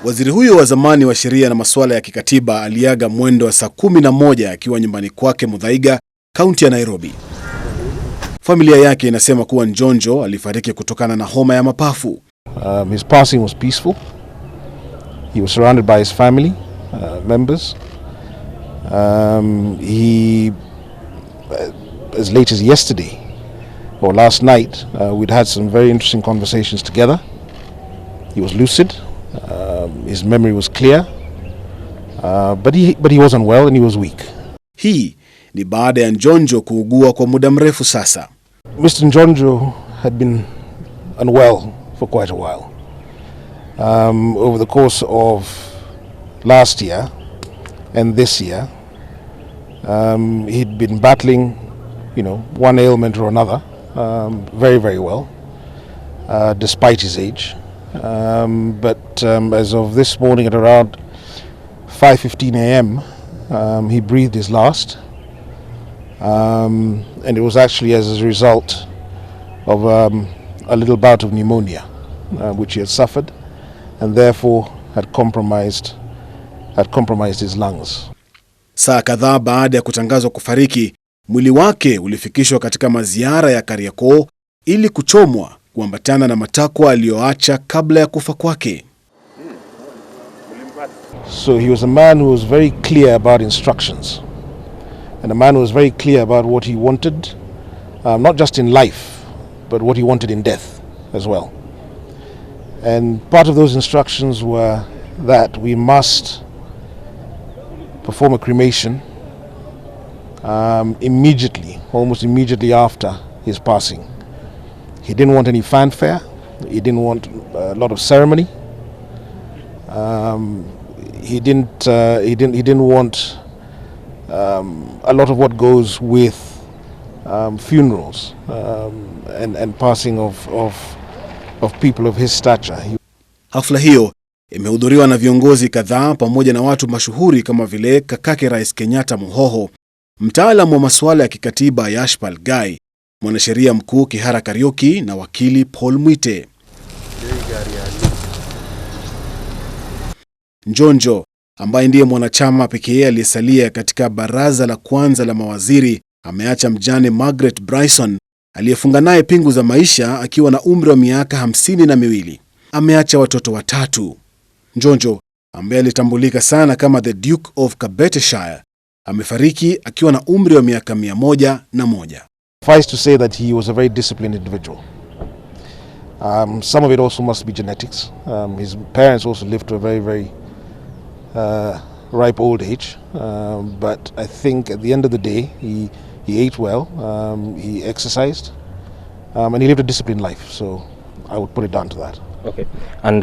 Waziri huyo wa zamani wa sheria na masuala ya kikatiba aliaga mwendo wa saa 11 akiwa nyumbani kwake Muthaiga, kaunti ya Nairobi. Familia yake inasema kuwa Njonjo alifariki kutokana na homa ya mapafu. His passing was peaceful. He was surrounded by his family members. He, as late as yesterday or last night, we'd had some very interesting conversations together. He was lucid. His memory was clear. But he was unwell and he was weak. Hii ni baada ya Njonjo kuugua kwa muda mrefu sasa. Mr. Njonjo had been unwell for quite a while. Over the course of last year and this year, he'd been battling, one ailment or another, very, very well, despite his age. But as of this morning at around 5:15 a.m., he breathed his last. And it was actually as a result of a little bout of pneumonia, which he had suffered, and therefore had compromised his lungs. Saa kadhaa baada ya kutangazwa kufariki, mwili wake ulifikishwa katika maziara ya Kariokor ili kuchomwa kuambatana na matakwa aliyowacha kabla ya kufa kwake. So he was a man who was very clear about instructions, and a man who was very clear about what he wanted, not just in life, but what he wanted in death as well. And part of those instructions were that we must perform a cremation immediately, almost immediately after his passing. He didn't want any fanfare. He didn't want a lot of ceremony. He didn't want a lot of what goes with funerals and passing of people of his stature. Hafla hiyo imehudhuriwa na viongozi kadhaa pamoja na watu mashuhuri kama vile kakake Rais Kenyatta Muhoho, mtaalamu wa masuala ya kikatiba Yashpal Gai, Mwanasheria Mkuu Kihara Karioki na wakili Paul Mwite. Njonjo, ambaye ndiye mwanachama pekee aliyesalia katika baraza la kwanza la mawaziri, ameacha mjane Margaret Bryson aliyefunga naye pingu za maisha akiwa na umri wa miaka 52. Ameacha watoto watatu. Njonjo, ambaye alitambulika sana kama the Duke of Kabeteshire, amefariki akiwa na umri wa miaka 101. Suffice to say that he was a very disciplined individual. Some of it also must be genetics. His parents also lived to a very, very ripe old age. But I think at the end of the day, he ate well, he exercised, and he lived a disciplined life. So I would put it down to that. Okay. And